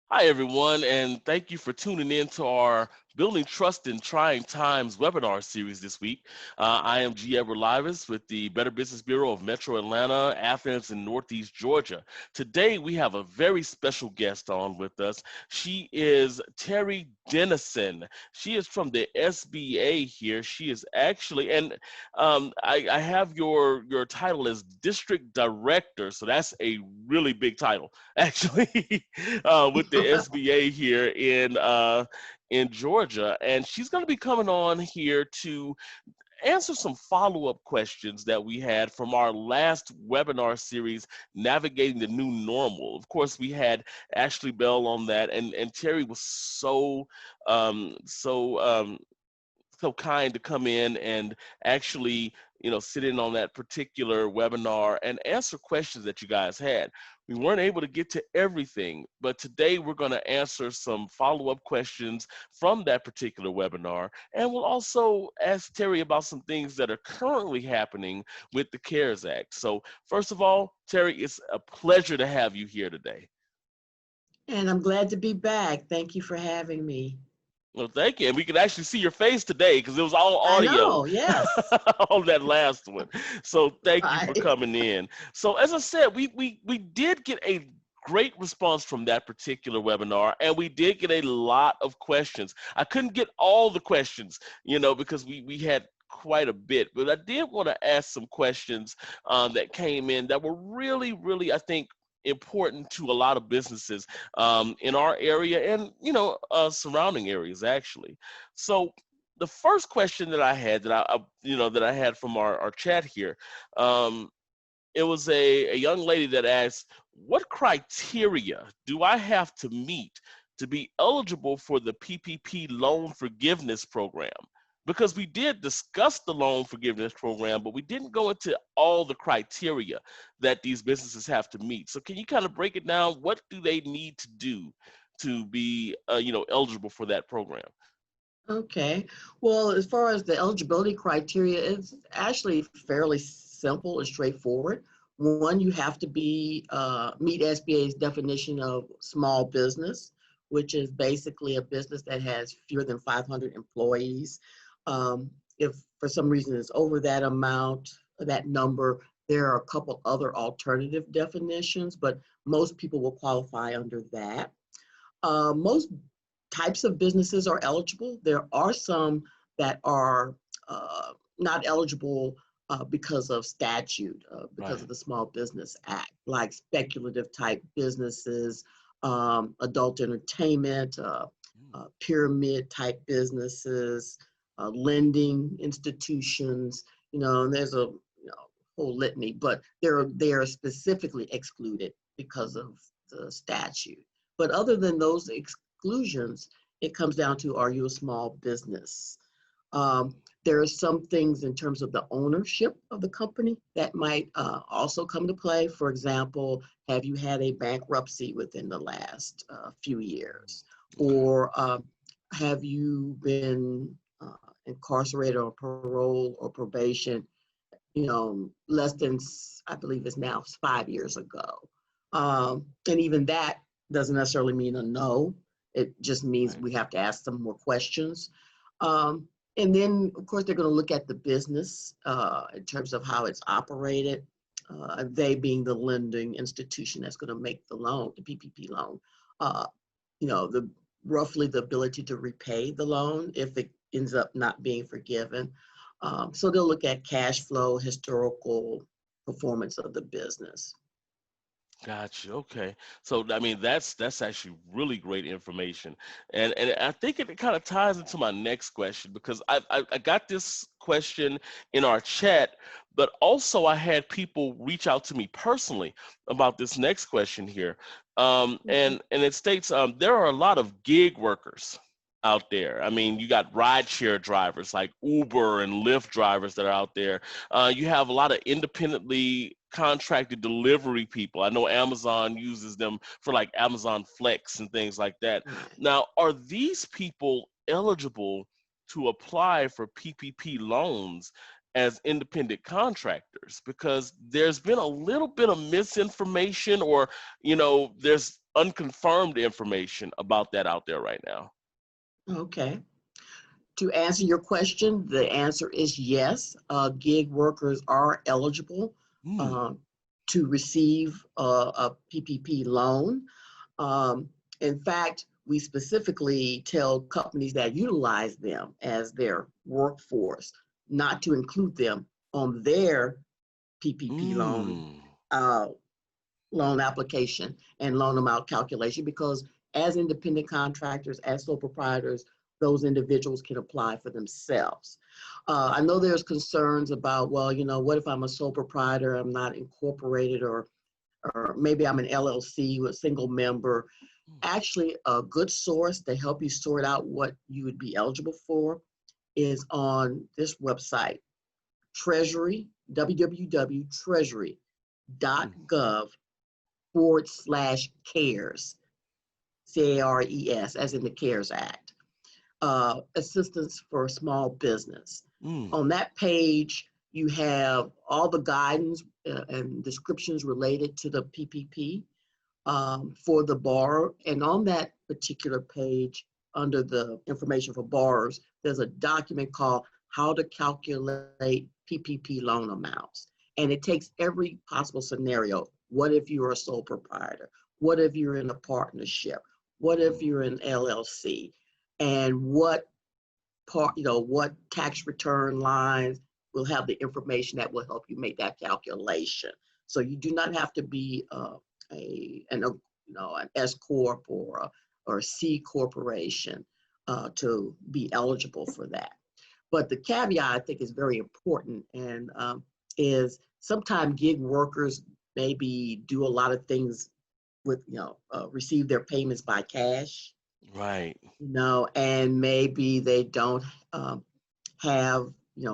Hi, everyone, and thank you for tuning in to our Building Trust in Trying Times webinar series this week. I am G. Edward Livis with the Better Business Bureau of Metro Atlanta, Athens, and Northeast Georgia. Today, we have a very special guest on with us. She is Terri Denison. She is from the SBA here. She is actually, and I have your title as District Director, so that's a really big title, actually, with the SBA here in Georgia, and she's going to be coming on here to answer some follow-up questions that we had from our last webinar series, Navigating the New Normal. Of course, we had Ashley Bell on that, and Terri was so kind to come in and actually, sit in on that particular webinar and answer questions that you guys had. We weren't able to get to everything, but today we're going to answer some follow-up questions from that particular webinar. And we'll also ask Terri about some things that are currently happening with the CARES Act. So first of all, Terri, it's a pleasure to have you here today. And I'm glad to be back. Thank you for having me. Well, thank you. And we could actually see your face today because it was all I audio know, yes. on that last one. So thank you for Right. coming in. So as I said, we did get a great response from that particular webinar, and we did get a lot of questions. I couldn't get all the questions, because we had quite a bit, but I did want to ask some questions that came in that were really, really, I think, important to a lot of businesses in our area and surrounding areas actually. So the first question that I had that I had from our chat here, it was a young lady that asked, what criteria do I have to meet to be eligible for the PPP loan forgiveness program? Because we did discuss the loan forgiveness program, but we didn't go into all the criteria that these businesses have to meet. So can you kind of break it down? What do they need to do to be, eligible for that program? Okay. Well, as far as the eligibility criteria, it's actually fairly simple and straightforward. One, you have to meet SBA's definition of small business, which is basically a business that has fewer than 500 employees. If for some reason it's over that amount, that number, there are a couple other alternative definitions, but most people will qualify under that. Most types of businesses are eligible. There are some that are not eligible because of statute, because of Right. the Small Business Act, like speculative type businesses, adult entertainment, pyramid type businesses, lending institutions, and there's a whole litany, but they are specifically excluded because of the statute. But other than those exclusions, it comes down to, are you a small business? There are some things in terms of the ownership of the company that might also come to play. For example, have you had a bankruptcy within the last few years? Okay. Or have you been incarcerated on parole or probation, less than, I believe it's now 5 years ago. And even that doesn't necessarily mean a no. It just means Right. we have to ask some more questions. And then, of course, they're going to look at the business in terms of how it's operated. They being the lending institution that's going to make the loan, the PPP loan. Uh, the roughly the ability to repay the loan if it ends up not being forgiven. So they'll look at cash flow, historical performance of the business. Gotcha. Okay. So I mean that's actually really great information, and I think it kind of ties into my next question because I got this question in our chat, but also I had people reach out to me personally about this next question here, and it states there are a lot of gig workers out there. I mean, you got rideshare drivers like Uber and Lyft drivers that are out there. You have a lot of independently contracted delivery people. I know Amazon uses them for like Amazon Flex and things like that. Right. Now, are these people eligible to apply for PPP loans as independent contractors? Because there's been a little bit of misinformation, or there's unconfirmed information about that out there right now? Okay. To answer your question, the answer is yes. Gig workers are eligible Hmm. uh, to receive a PPP loan. Um, in fact, we specifically tell companies that utilize them as their workforce not to include them on their PPP Mm. uh, loan application and loan amount calculation, because as independent contractors, as sole proprietors, those individuals can apply for themselves. I know there's concerns about, well, what if I'm a sole proprietor, I'm not incorporated, or maybe I'm an LLC with a single member. Actually, a good source to help you sort out what you would be eligible for is on this website, Treasury, www.treasury.gov/CARES, CARES, as in the CARES Act, assistance for small business. Mm. On that page, you have all the guidance and descriptions related to the PPP for the borrower. And on that particular page, under the information for borrowers, there's a document called How to Calculate PPP Loan Amounts. And it takes every possible scenario. What if you're a sole proprietor? What if you're in a partnership? What if you're an LLC? And what tax return lines will have the information that will help you make that calculation. So you do not have to be an S corp or a C corporation to be eligible for that. But the caveat I think is very important, and is sometimes gig workers maybe do a lot of things with receive their payments by cash, Right. and maybe they don't have,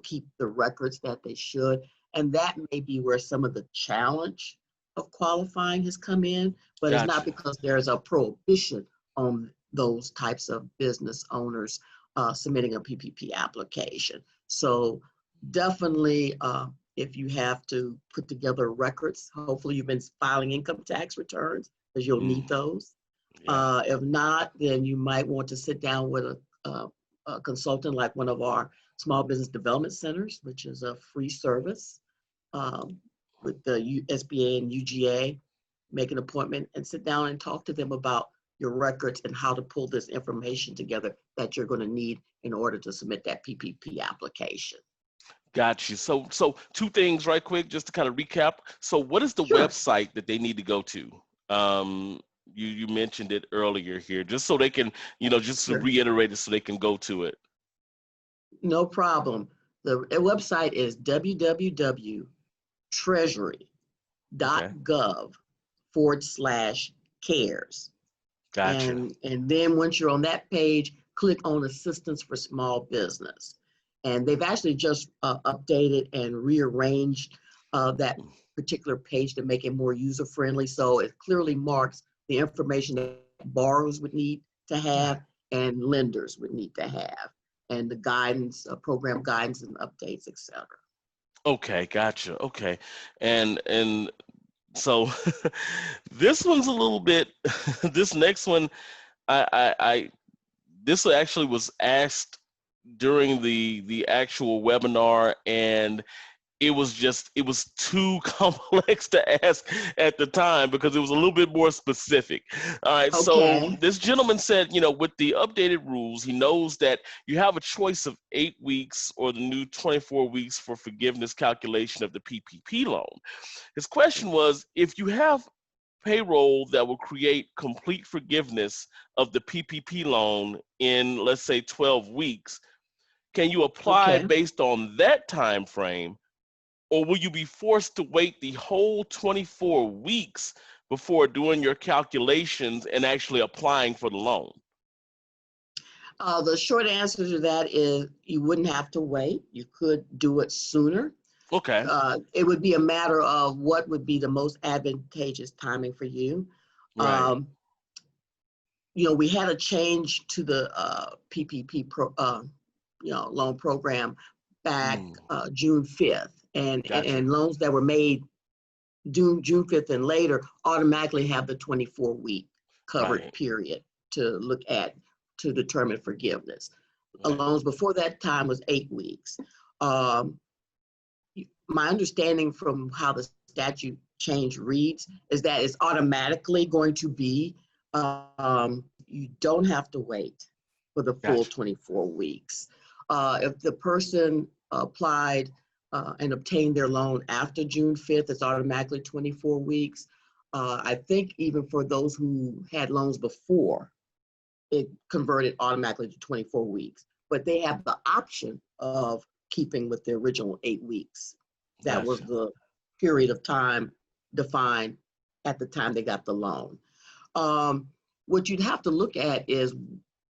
keep the records that they should. And that may be where some of the challenge of qualifying has come in, but it's not Gotcha. because there's a prohibition on those types of business owners submitting a PPP application. So definitely, if you have to put together records, hopefully you've been filing income tax returns, because you'll Mm. need those. Yeah. If not, then you might want to sit down with a consultant like one of our small business development centers, which is a free service with the SBA and UGA. Make an appointment and sit down and talk to them about your records and how to pull this information together that you're going to need in order to submit that PPP application. Got you. So two things right quick, just to kind of recap. So what is the Sure. website that they need to go to? You mentioned it earlier here, just so they can, just to Sure. reiterate it so they can go to it. No problem. The website is Okay. www.treasury.gov/cares. Gotcha. And then once you're on that page, click on Assistance for Small Business. And they've actually just updated and rearranged that particular page to make it more user-friendly. So it clearly marks the information that borrowers would need to have and lenders would need to have, and the guidance, program guidance and updates, etc. Okay, gotcha. Okay. And so this one's a little bit this next one I this actually was asked during the actual webinar, and it was too complex to ask at the time because it was a little bit more specific. All right, so Okay. this gentleman said, with the updated rules, he knows that you have a choice of 8 weeks or the new 24 weeks for forgiveness calculation of the PPP loan. His question was, if you have payroll that will create complete forgiveness of the PPP loan in, let's say, 12 weeks, can you apply Okay. based on that time frame, or will you be forced to wait the whole 24 weeks before doing your calculations and actually applying for the loan? The short answer to that is you wouldn't have to wait. You could do it sooner. Okay. It would be a matter of what would be the most advantageous timing for you. Right. We had a change to the PPP loan program back Mm, June 5th, gotcha. and loans that were made June 5th and later automatically have the 24 week covered Right. period to look at to determine forgiveness. Right. Loans before that time was 8 weeks. Um, my understanding from how the statute change reads is that it's automatically going to be, you don't have to wait for the full Gotcha. 24 weeks. If the person applied and obtained their loan after June 5th, it's automatically 24 weeks. I think even for those who had loans before, it converted automatically to 24 weeks, but they have the option of keeping with the original 8 weeks. That was Gotcha. the period of time defined at the time they got the loan. Um, what you'd have to look at is,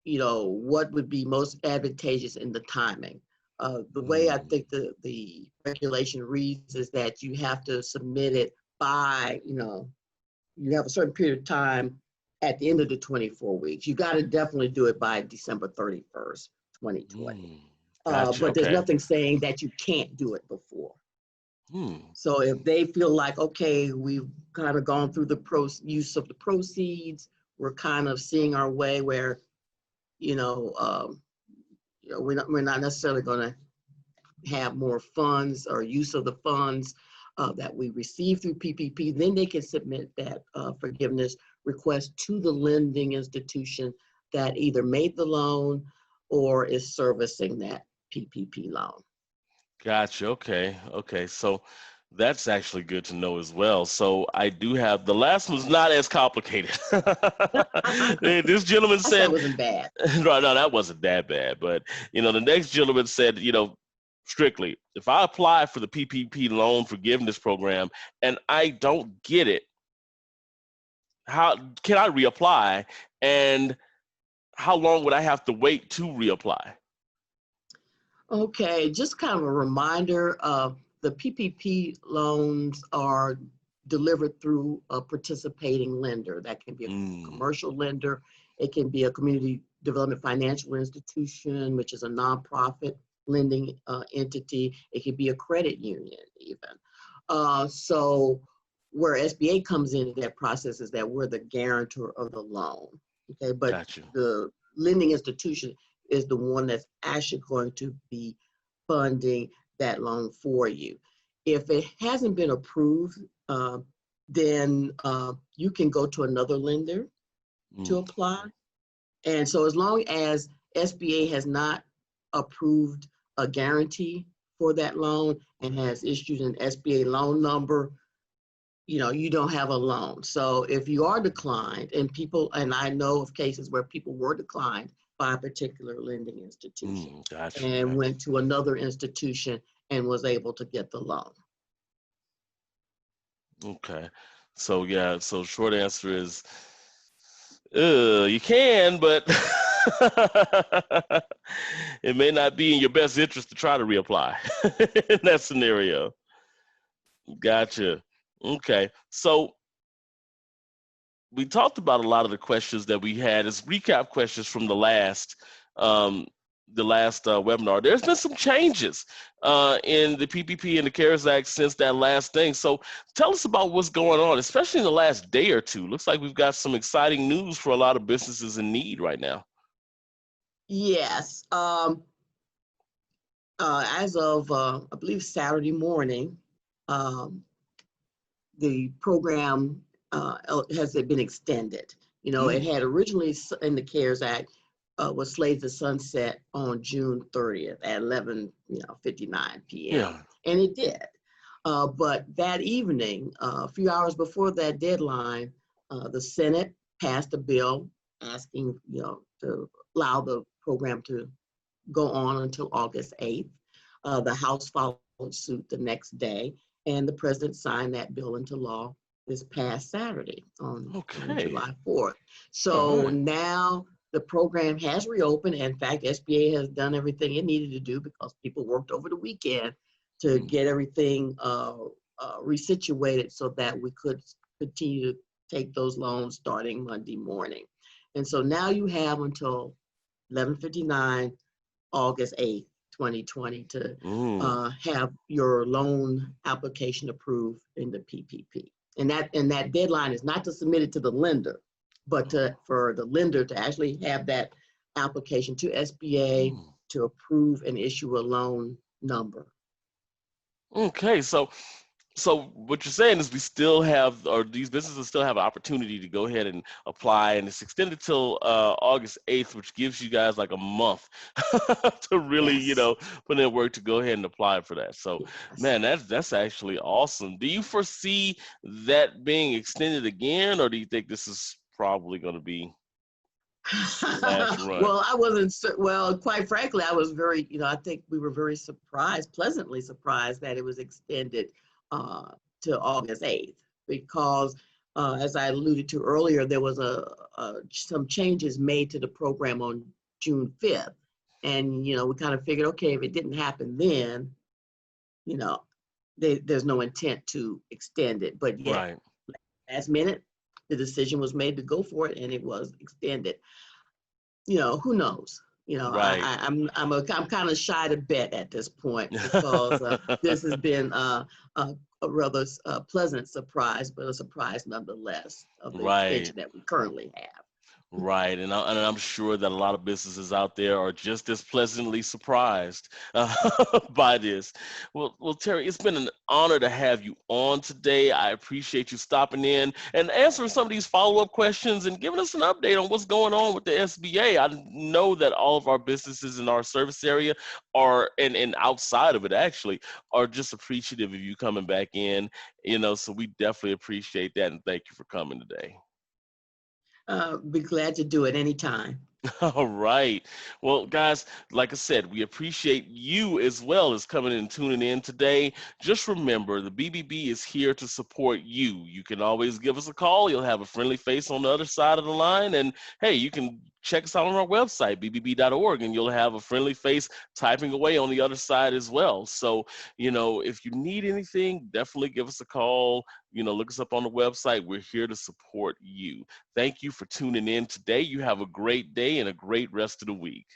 what would be most advantageous in the timing. The way I Mm. think the regulation reads is that you have to submit it by, you have a certain period of time at the end of the 24 weeks. You got to definitely do it by December 31st, 2020. Mm. Gotcha. But there's Okay. nothing saying that you can't do it before. Hmm. So if they feel like, okay, we've kind of gone through the use of the proceeds, we're kind of seeing our way where, we're not necessarily going to have more funds or use of the funds that we receive through PPP, then they can submit that forgiveness request to the lending institution that either made the loan or is servicing that PPP loan. Gotcha. Okay. Okay. So that's actually good to know as well. So I do have the last one's not as complicated. This gentleman I said it said, wasn't bad. no, no, that wasn't that bad. But the next gentleman said, strictly, if I apply for the PPP loan forgiveness program and I don't get it, how can I reapply? And how long would I have to wait to reapply? Okay, just kind of a reminder, the PPP loans are delivered through a participating lender. That can be a Mm, commercial lender. It can be a community development financial institution, which is a nonprofit lending entity. It could be a credit union even. So where SBA comes into that process is that we're the guarantor of the loan. Okay, but got you. the lending institution is the one that's actually going to be funding that loan for you. If it hasn't been approved, then you can go to another lender to Mm, apply. And so as long as SBA has not approved a guarantee for that loan and has issued an SBA loan number, you don't have a loan. So if you are declined, and I know of cases where people were declined by a particular lending institution got you. and Got went to another institution and was able to get the loan. you. Okay. So yeah. So short answer is, you can, but it may not be in your best interest to try to reapply in that scenario. Gotcha. Okay. So we talked about a lot of the questions that we had as recap questions from um, the last webinar. There's been some changes in the PPP and the CARES Act since that last thing. So tell us about what's going on, especially in the last day or two. Looks like we've got some exciting news for a lot of businesses in need right now. Yes. As of, I believe, Saturday morning, um, the program has been extended. It had originally in the CARES Act was slated to sunset on June 30th at 11:59 p.m. Yeah. And it did. But that evening, a few hours before that deadline, the Senate passed a bill asking, to allow the program to go on until August 8th. The House followed suit the next day, and the president signed that bill into law this past Saturday on Okay. July 4th. All So right. now the program has reopened. In fact, SBA has done everything it needed to do because people worked over the weekend to Mm, get everything resituated so that we could continue to take those loans starting Monday morning. And so now you have until 11:59 August 8th, 2020 to mm, have your loan application approved in the PPP. And that deadline is not to submit it to the lender, but for the lender to actually have that application to SBA Mm. to approve and issue a loan number. Okay, so what you're saying is we still have, or these businesses still have an opportunity to go ahead and apply, and it's extended till August 8th, which gives you guys like a month to really, Yes, put in work to go ahead and apply for that. So, yes. man, that's actually awesome. Do you foresee that being extended again, or do you think this is probably going to be the last run? Well, I wasn't, well, quite frankly, I was very, I think we were very surprised, pleasantly surprised that it was extended uh, to August 8th because, as I alluded to earlier, there was some changes made to the program on June 5th. And, we kind of figured, okay, if it didn't happen then, you know, there's no intent to extend it. But yet, Right, last minute, the decision was made to go for it and it was extended. Who knows? right. I'm kind of shy to bet at this point because this has been a rather pleasant surprise, but a surprise nonetheless of the Right. extension that we currently have. Right, and I'm sure that a lot of businesses out there are just as pleasantly surprised by this. Well, Terri, it's been an honor to have you on today. I appreciate you stopping in and answering some of these follow-up questions and giving us an update on what's going on with the SBA. I know that all of our businesses in our service area are, and outside of it actually, are just appreciative of you coming back in. So we definitely appreciate that, and thank you for coming today. Be glad to do it anytime. All right. Well, guys, like I said, we appreciate you as well as coming and tuning in today. Just remember, the BBB is here to support you. You can always give us a call. You'll have a friendly face on the other side of the line. And hey, you can check us out on our website, bbb.org, and you'll have a friendly face typing away on the other side as well. So, if you need anything, definitely give us a call. Look us up on the website. We're here to support you. Thank you for tuning in today. You have a great day and a great rest of the week.